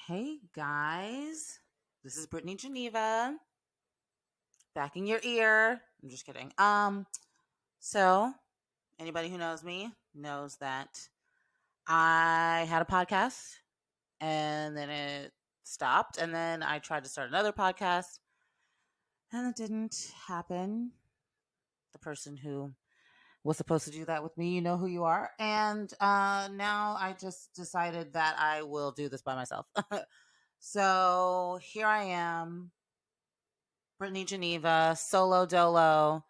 Hey guys, this is Brittany Geneva, back in your ear. I'm just kidding. So anybody who knows me knows that I had a podcast and then it stopped, and then I tried to start another podcast and it didn't happen. The person who was supposed to do that with me, you know who you are. And now I just decided that I will do this by myself. So here I am, Brittany Geneva, solo dolo,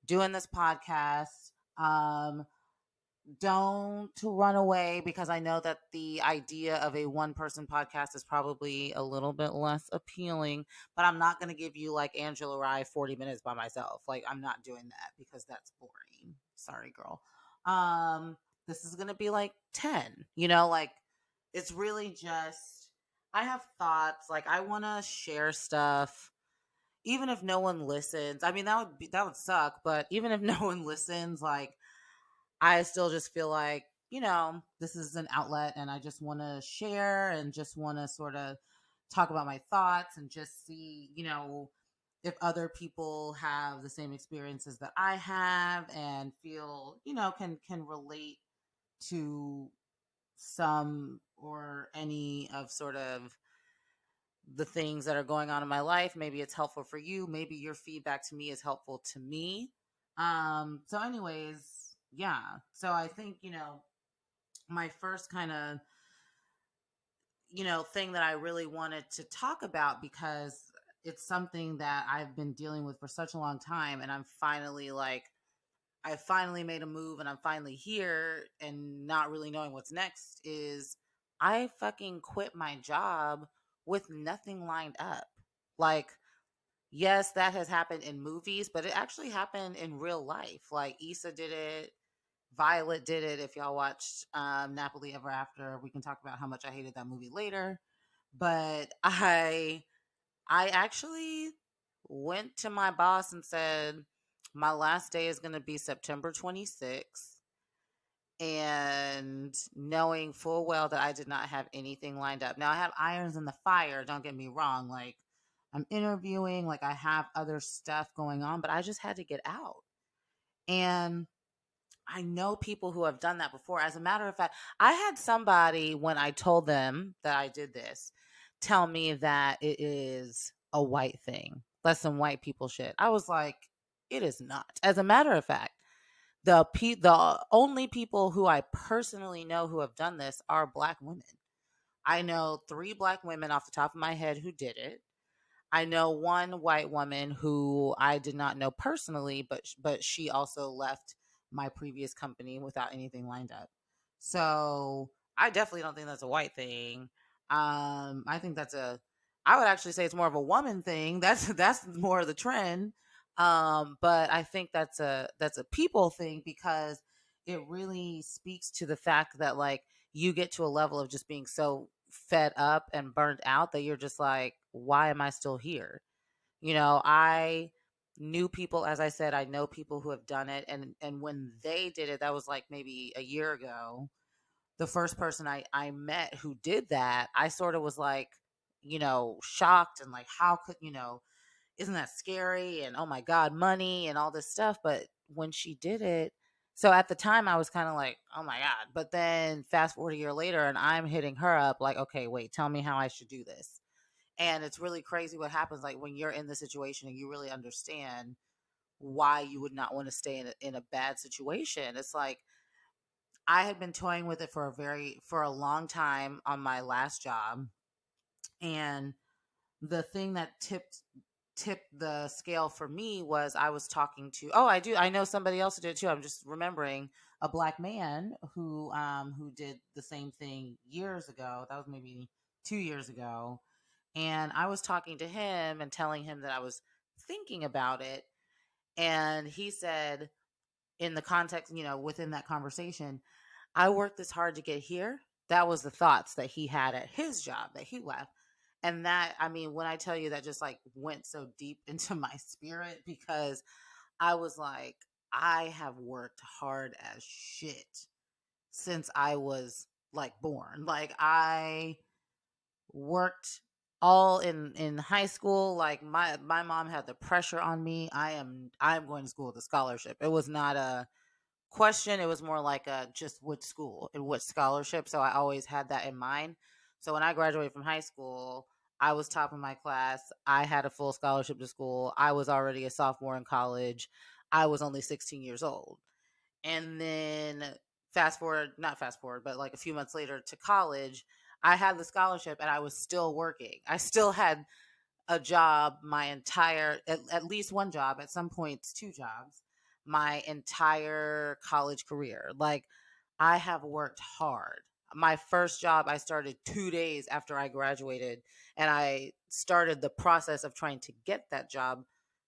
doing this podcast. Um, don't run away because I know that the idea of a one person podcast is probably a little bit less appealing, but I'm not going to give you like Angela Rye 40 minutes by myself. Like, I'm not doing that because that's boring. Sorry, girl. Um, this is going to be like 10, like it's really just, I have thoughts, like, I want to share stuff even if no one listens. I mean, that would suck, but even if no one listens, like, I still just feel like, this is an outlet and I just want to share and just want to sort of talk about my thoughts and just see, if other people have the same experiences that I have and feel, can relate to some or any of sort of the things that are going on in my life. Maybe it's helpful for you. Maybe your feedback to me is helpful to me. So anyways, yeah. So I think, my first kind of, thing that I really wanted to talk about, because it's something that I've been dealing with for such a long time, and I'm finally like, I finally made a move and I'm finally here and not really knowing what's next, is I fucking quit my job with nothing lined up. Like, yes, that has happened in movies, but it actually happened in real life. Like, Issa did it, Violet did it. If y'all watched Nappily Ever After, we can talk about how much I hated that movie later. But I actually went to my boss and said, my last day is going to be September 26th. And knowing full well that I did not have anything lined up. Now, I have irons in the fire, don't get me wrong. Like, I'm interviewing, like, I have other stuff going on, but I just had to get out. And I know people who have done that before. As a matter of fact, I had somebody, when I told them that I did this, tell me that it is a white thing. That's some white people shit. I was like, it is not. As a matter of fact, the only people who I personally know who have done this are Black women. I know 3 Black women off the top of my head who did it. I know one white woman who I did not know personally, but she also left my previous company without anything lined up. So I definitely don't think that's a white thing. I think I would actually say it's more of a woman thing. That's more of the trend. But I think that's a people thing, because it really speaks to the fact that, like, you get to a level of just being so fed up and burnt out that you're just like, why am I still here? I knew people, as I said, I know people who have done it, and when they did it, that was like maybe a year ago. The first person I met who did that, I sort of was like, shocked and like, how could, isn't that scary? And oh my God, money and all this stuff. But when she did it, so at the time I was kind of like, oh my God. But then fast forward a year later and I'm hitting her up like, okay, wait, tell me how I should do this. And it's really crazy what happens, like, when you're in the situation and you really understand why you would not want to stay in a bad situation. It's like, I had been toying with it for a long time on my last job. And the thing that tipped the scale for me was, I was talking to, I know somebody else who did it too. I'm just remembering a Black man who did the same thing years ago. That was maybe 2 years ago. And I was talking to him and telling him that I was thinking about it. And he said, in the context, within that conversation, I worked this hard to get here. That was the thoughts that he had at his job that he left. And that, I mean, when I tell you, that just like went so deep into my spirit, because I was like, I have worked hard as shit since I was like born. Like, I worked all in high school. Like my mom had the pressure on me. I'm going to school with a scholarship. It was not a question. It was more like a just which school and what scholarship. So I always had that in mind. So when I graduated from high school, I was top of my class. I had a full scholarship to school. I was already a sophomore in college. I was only 16 years old. And then fast forward, not fast forward, but like a few months later to college, I had the scholarship and I was still working. I still had a job my entire, at least one job, at some points, two jobs, my entire college career. Like, I have worked hard. My first job, I started 2 days after I graduated, and I started the process of trying to get that job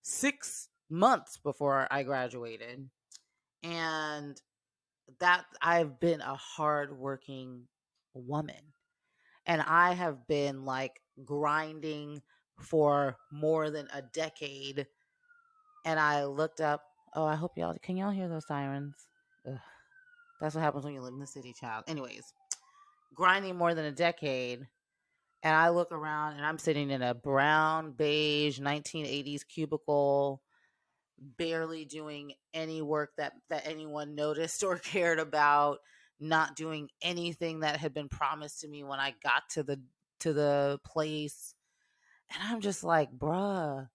6 months before I graduated. And that I've been a hardworking woman. And I have been like grinding for more than a decade. And I looked up. Oh, I hope y'all can y'all hear those sirens? Ugh, that's what happens when you live in the city, child. Anyways, grinding more than a decade. And I look around and I'm sitting in a brown, beige 1980s cubicle, barely doing any work that anyone noticed or cared about, not doing anything that had been promised to me when I got to the place. And I'm just like, bruh,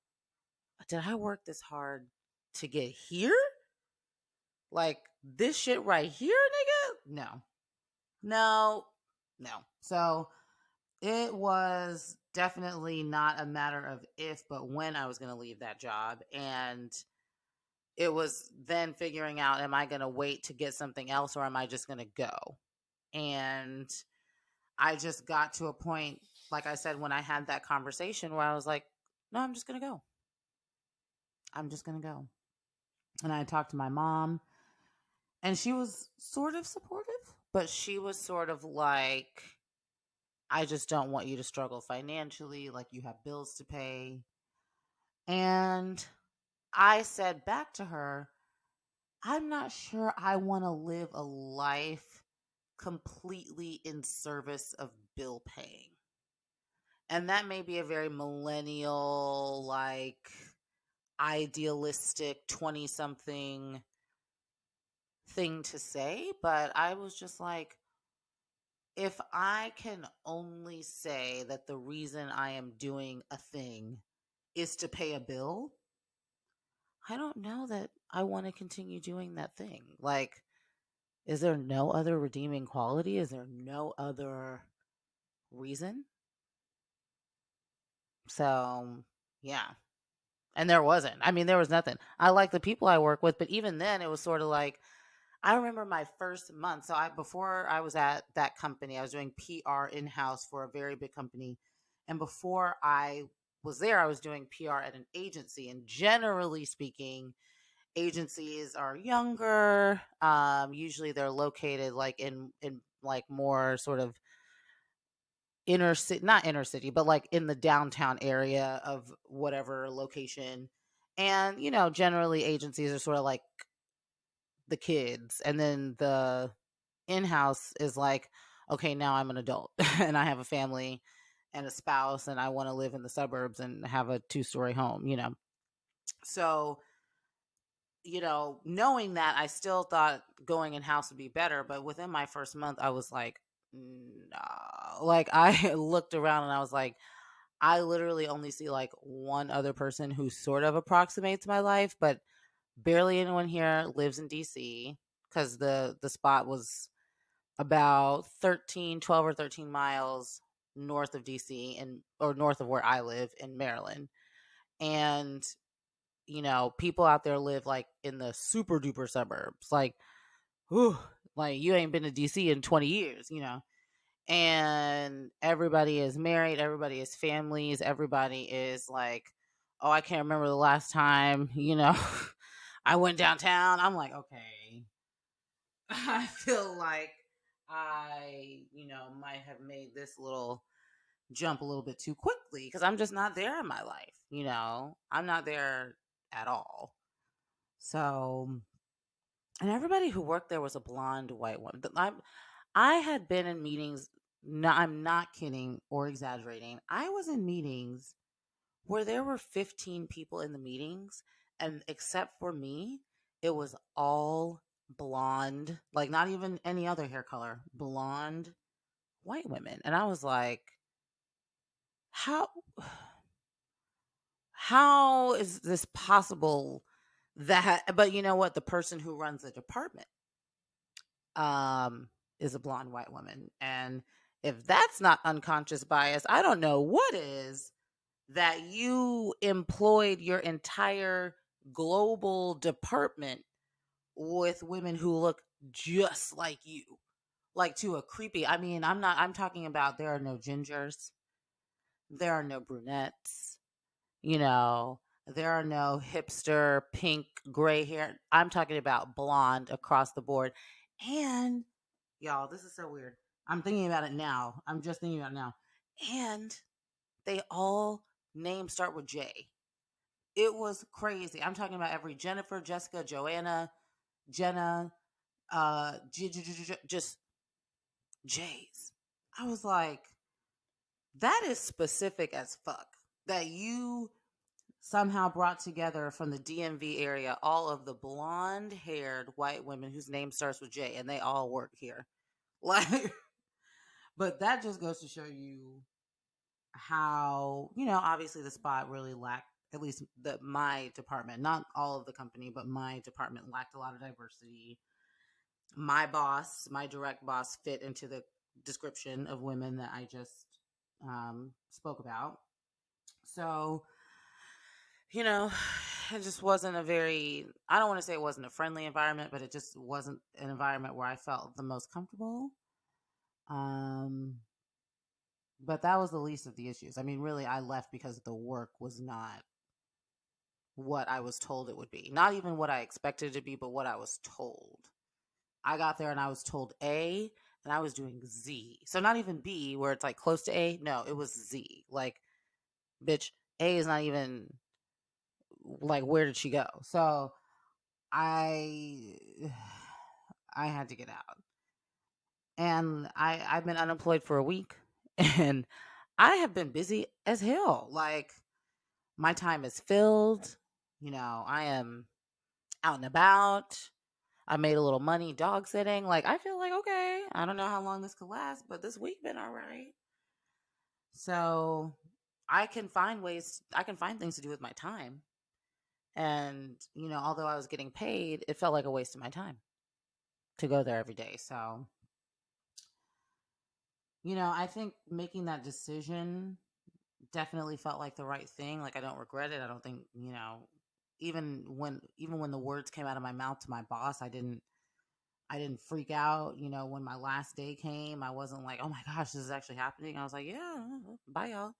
did I work this hard to get here? Like this shit right here, nigga? No. No. No. So it was definitely not a matter of if, but when I was going to leave that job. And it was then figuring out, am I going to wait to get something else or am I just going to go? And I just got to a point, like I said, when I had that conversation where I was like, no, I'm just going to go. I'm just going to go. And I talked to my mom, and she was sort of supportive, but she was sort of like, I just don't want you to struggle financially. Like, you have bills to pay. And I said back to her, I'm not sure I want to live a life completely in service of bill paying. And that may be a very millennial, like idealistic 20 something thing to say, but I was just like, if I can only say that the reason I am doing a thing is to pay a bill, I don't know that I want to continue doing that thing. Like, is there no other redeeming quality? Is there no other reason? So, yeah. And there wasn't. I mean, there was nothing. I like the people I work with, but even then, it was sort of like, I remember my first month. So I before I was at that company, I was doing PR in house for a very big company, and before I was there, I was doing PR at an agency. And generally speaking, agencies are younger. Usually, they're located like in like more sort of inner city, not inner city, but like in the downtown area of whatever location. And generally agencies are sort of like the kids, and then the in-house is like, okay, now I'm an adult and I have a family and a spouse and I want to live in the suburbs and have a two-story home. So, knowing that, I still thought going in-house would be better, but within my first month I was like, no. Like, I looked around and I was like, I literally only see like one other person who sort of approximates my life, but barely anyone here lives in DC, because the spot was about 12 or 13 miles north of DC, and or north of where I live in Maryland. And people out there live like in the super duper suburbs. Like, whew, like you ain't been to DC in 20 years. And everybody is married, everybody is families, everybody is like, oh, I can't remember the last time, I went downtown. I'm like, okay. I feel like I might have made this little jump a little bit too quickly because I'm just not there in my life. I'm not there at all. So, and everybody who worked there was a blonde white woman. I had been in meetings No, I'm not kidding or exaggerating. I was in meetings where there were 15 people in the meetings, and except for me, it was all blonde, like not even any other hair color, blonde white women. And I was like, how how is this possible that, but you know what, the person who runs the department um is a blonde white woman. And if that's not unconscious bias, I don't know what is. That you employed your entire global department with women who look just like you, like to a creepy. I mean, I'm talking about there are no gingers, there are no brunettes, you know, there are no hipster pink gray hair. I'm talking about blonde across the board. And y'all, this is so weird. I'm thinking about it now. I'm just thinking about it now. And they all names start with J. It was crazy. I'm talking about every Jennifer, Jessica, Joanna, Jenna, just J's. I was like, that is specific as fuck. That you somehow brought together from the DMV area all of the blonde haired white women whose name starts with J, and they all work here. Like, but that just goes to show you how, obviously the spot really lacked, at least my department, not all of the company, but my department lacked a lot of diversity. My boss, my direct boss, fit into the description of women that I just spoke about. So, you know, it just wasn't a very, I don't want to say it wasn't a friendly environment, but it just wasn't an environment where I felt the most comfortable. Um, but that was the least of the issues. I mean, really, I left because the work was not what I was told it would be. Not even what I expected it to be, but what I was told. I got there and I was told A, and I was doing Z. So not even B, where it's like close to A. No, it was Z. Like, bitch, A is not even like, where did she go? So I I had to get out. And I've been unemployed for a week and I have been busy as hell. Like, my time is filled. I am out and about. I made a little money dog sitting. Like, I feel like, okay, I don't know how long this could last, but this week been all right. So I can find things to do with my time. And, although I was getting paid, it felt like a waste of my time to go there every day. So, I think making that decision definitely felt like the right thing. Like, I don't regret it. I don't think, even when the words came out of my mouth to my boss, I didn't freak out. When my last day came, I wasn't like, oh my gosh, this is actually happening. I was like, yeah, bye, y'all.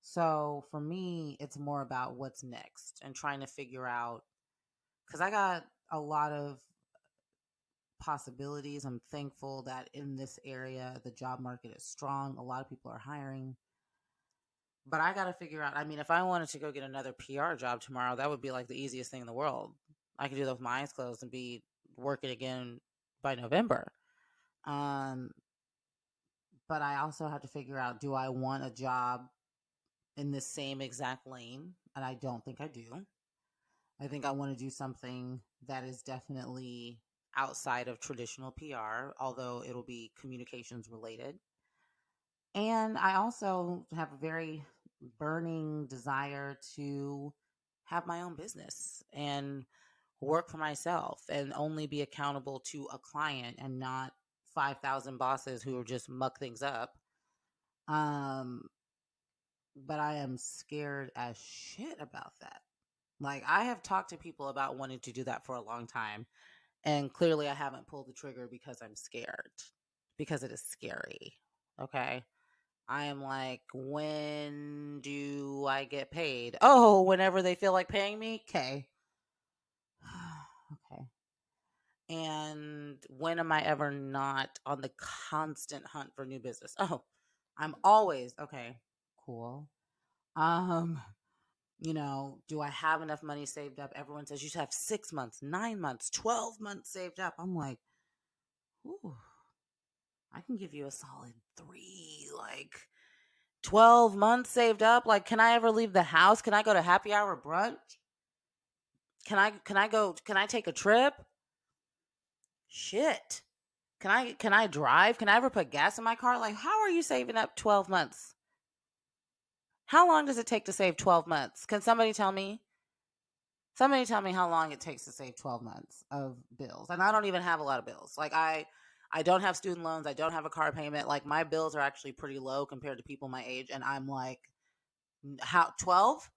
So for me, it's more about what's next and trying to figure out, because I got a lot of possibilities. I'm thankful that in this area, the job market is strong. A lot of people are hiring. But I got to figure out, I mean, if I wanted to go get another PR job tomorrow, that would be like the easiest thing in the world. I could do that with my eyes closed and be working again by November. Um, but I also have to figure out, do I want a job in the same exact lane? And I don't think I do. I think I want to do something that is definitely outside of traditional PR, although it'll be communications related. And I also have a very burning desire to have my own business and work for myself and only be accountable to a client and not 5,000 bosses who just muck things up. Um, but I am scared as shit about that. Like, I have talked to people about wanting to do that for a long time, and clearly I haven't pulled the trigger because I'm scared, because it is scary. Okay. I am like, when do I get paid? Oh, whenever they feel like paying me. Okay. Okay. And when am I ever not on the constant hunt for new business? Oh, I'm always okay. Cool. Um, do I have enough money saved up? Everyone says you should have 6 months, 9 months, 12 months saved up. I'm like, ooh, I can give you a solid 3, like 12 months saved up. Like, can I ever leave the house? Can I go to happy hour brunch? Can I take a trip? Shit. Can I drive? Can I ever put gas in my car? Like, how are you saving up 12 months? How long does it take to save 12 months? Can somebody tell me? Somebody tell me how long it takes to save 12 months of bills. And I don't even have a lot of bills. Like I don't have student loans, I don't have a car payment. Like my bills are actually pretty low compared to people my age, and I'm like, how 12?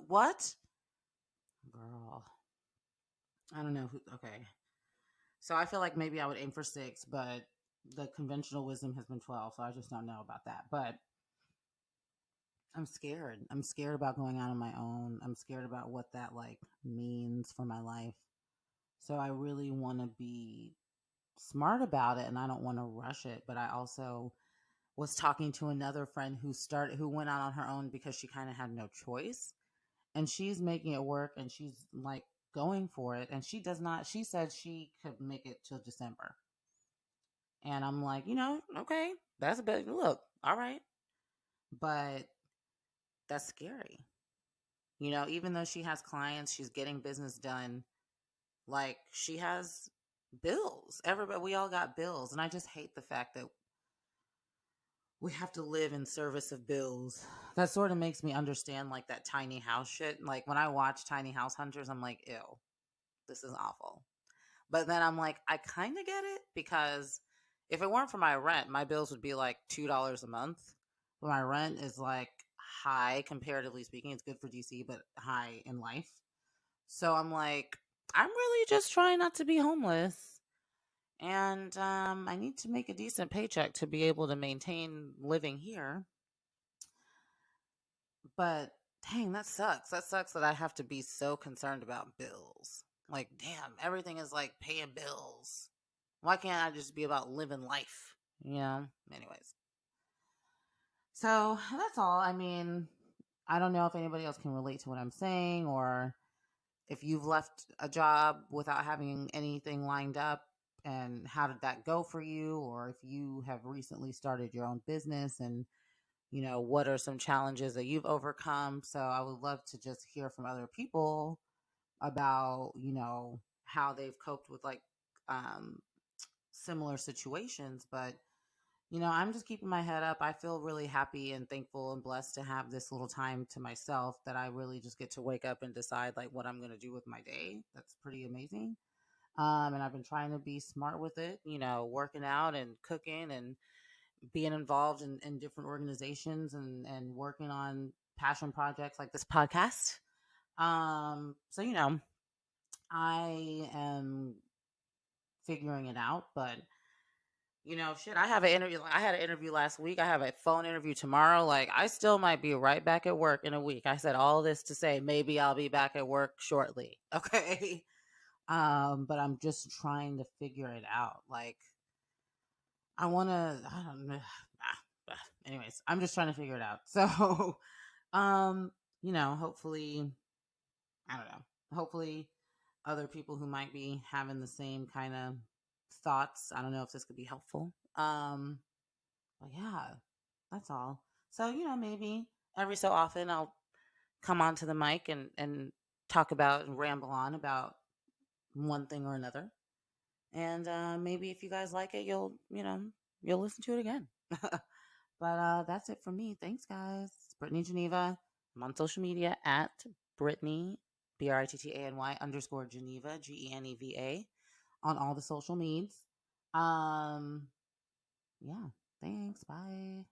What? Girl. I don't know who okay. So I feel like maybe I would aim for 6, but the conventional wisdom has been 12, so I just don't know about that. But I'm scared. I'm scared about going out on my own. I'm scared about what that like means for my life. So I really want to be smart about it and I don't want to rush it, but I also was talking to another friend who went out on her own because she kind of had no choice, and she's making it work and she's like going for it, and she said she could make it till December. And I'm like, okay, that's a bit look, all right. But that's scary. Even though she has clients, she's getting business done, like she has bills. Everybody, we all got bills, and I just hate the fact that we have to live in service of bills. That sort of makes me understand like that tiny house shit. Like when I watch Tiny House Hunters, I'm like, ew, this is awful. But then I'm like, I kind of get it, because if it weren't for my rent, my bills would be like $2 a month. But my rent is like high, comparatively speaking. It's good for DC, but high in life. So I'm like, I'm really just trying not to be homeless. And I need to make a decent paycheck to be able to maintain living here. But dang, that sucks. That sucks that I have to be so concerned about bills. Like, damn, everything is like paying bills. Why can't I just be about living life? Anyways. So that's all. I mean, I don't know if anybody else can relate to what I'm saying, or if you've left a job without having anything lined up, and how did that go for you, or if you have recently started your own business, and what are some challenges that you've overcome. So I would love to just hear from other people about how they've coped with like um similar situations. But I'm just keeping my head up. I feel really happy and thankful and blessed to have this little time to myself, that I really just get to wake up and decide like what I'm going to do with my day. That's pretty amazing. And I've been trying to be smart with it, working out and cooking and being involved in different organizations, and working on passion projects like this podcast. So, I am figuring it out, but shit, I have an interview. I had an interview last week. I have a phone interview tomorrow. Like, I still might be right back at work in a week. I said all this to say maybe I'll be back at work shortly. Okay. But I'm just trying to figure it out. Like, I don't know. Anyways, I'm just trying to figure it out. So, um, hopefully, I don't know. Hopefully, other people who might be having the same kind of thoughts. I don't know if this could be helpful. But yeah, that's all. So, maybe every so often I'll come onto the mic and talk about and ramble on about one thing or another. And maybe if you guys like it, you'll listen to it again. But that's it from me. Thanks, guys. It's Brittany Geneva. I'm on social media at Brittany, Brittany underscore Geneva, Geneva, on all the social medias. Yeah. Thanks. Bye.